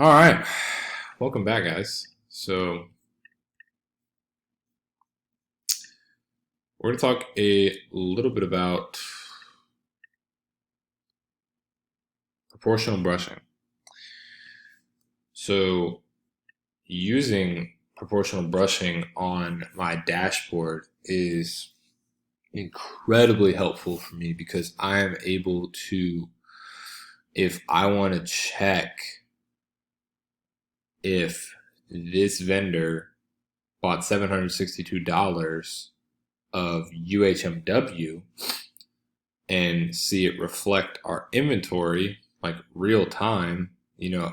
All right, welcome back, guys. So we're going to talk a little bit about proportional brushing. So using proportional brushing on my dashboard is incredibly helpful for me because I am able to, if I want to check if this vendor bought $762 of UHMW and see it reflect our inventory like real time,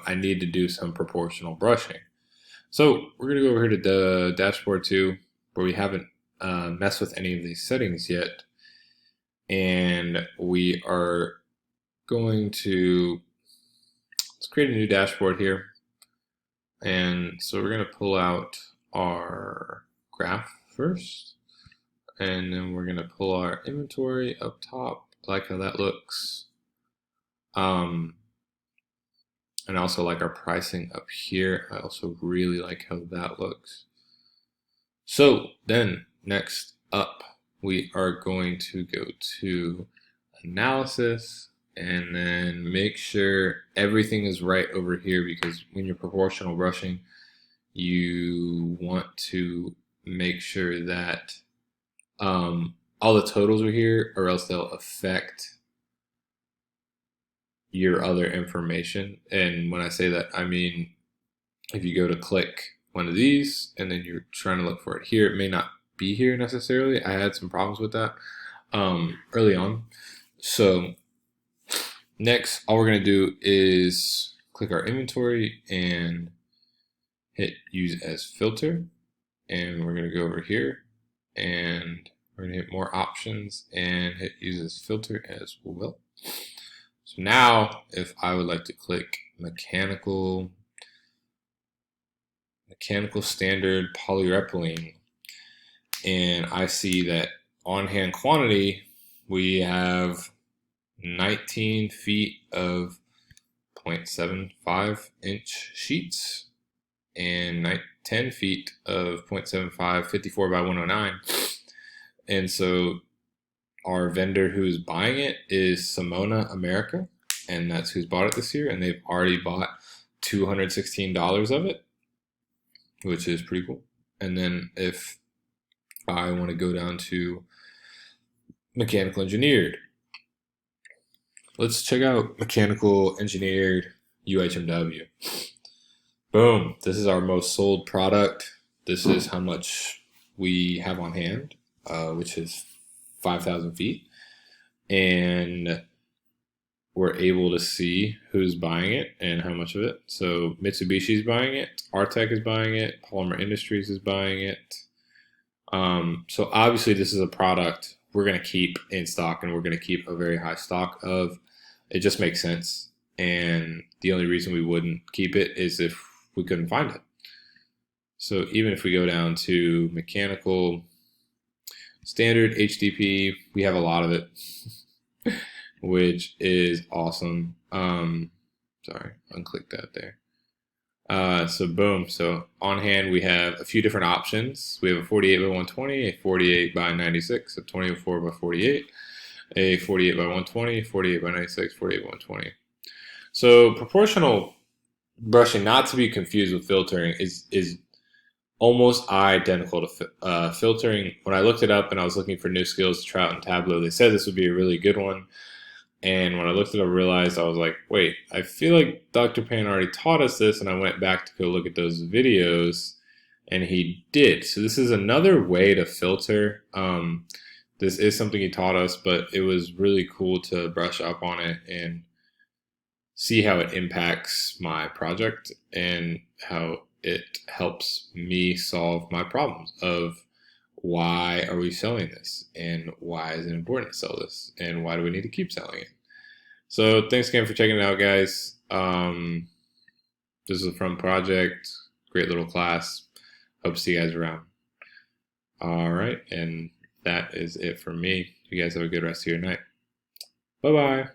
I need to do some proportional brushing. So we're going to go over here to the dashboard too, where we haven't messed with any of these settings yet. And we are going to, let's create a new dashboard here. And so we're going to pull out our graph first. And then we're going to pull our inventory up top. I like how that looks. And I also like our pricing up here. I also really like how that looks. So then next up, we are going to go to analysis and then make sure everything is right over here, because when you're proportional brushing, you want to make sure that all the totals are here, or else they'll affect your other information. And when I say that, I mean, if you go to click one of these and then you're trying to look for it here, it may not be here necessarily. I had some problems with that early on. So next, all we're going to do is click our inventory and hit use as filter. And we're going to go over here and we're going to hit more options and hit use as filter as well. So now if I would like to click mechanical standard polypropylene, and I see that on hand quantity we have 19 feet of 0.75 inch sheets and 10 feet of 0.75 54 by 109. And so our vendor who's buying it is Simona America, and that's who's bought it this year, and they've already bought $216 of it, which is pretty cool. And then if I want to go down to mechanical engineered, let's check out mechanical engineered UHMW. Boom, this is our most sold product. This is how much we have on hand, which is 5,000 feet. And we're able to see who's buying it and how much of it. So Mitsubishi's buying it, Artec is buying it, Polymer Industries is buying it. So obviously this is a product we're going to keep in stock, and we're going to keep a very high stock of. It just makes sense. And the only reason we wouldn't keep it is if we couldn't find it. So even if we go down to mechanical standard HDP, we have a lot of it, which is awesome. Sorry, unclick that there. So boom. So on hand, we have a few different options. We have a 48 by 120, a 48 by 96, a 24 by 48, a 48 by 120, 48 by 96, 48 by 120. So proportional brushing, not to be confused with filtering, is almost identical to filtering. When I looked it up and I was looking for new skills to try out in Tableau, they said this would be a really good one. And when I looked it up, I realized, I was like, wait, I feel like Dr. Pan already taught us this. And I went back to go look at those videos, and he did. So this is another way to filter. This is something he taught us, but it was really cool to brush up on it and see how it impacts my project and how it helps me solve my problems of why are we selling this, and why is it important to sell this, and why do we need to keep selling it. So thanks again for checking it out, guys. This is a fun project, great little class. Hope to see you guys around. All right, and that is it for me. You guys have a good rest of your night. Bye-bye.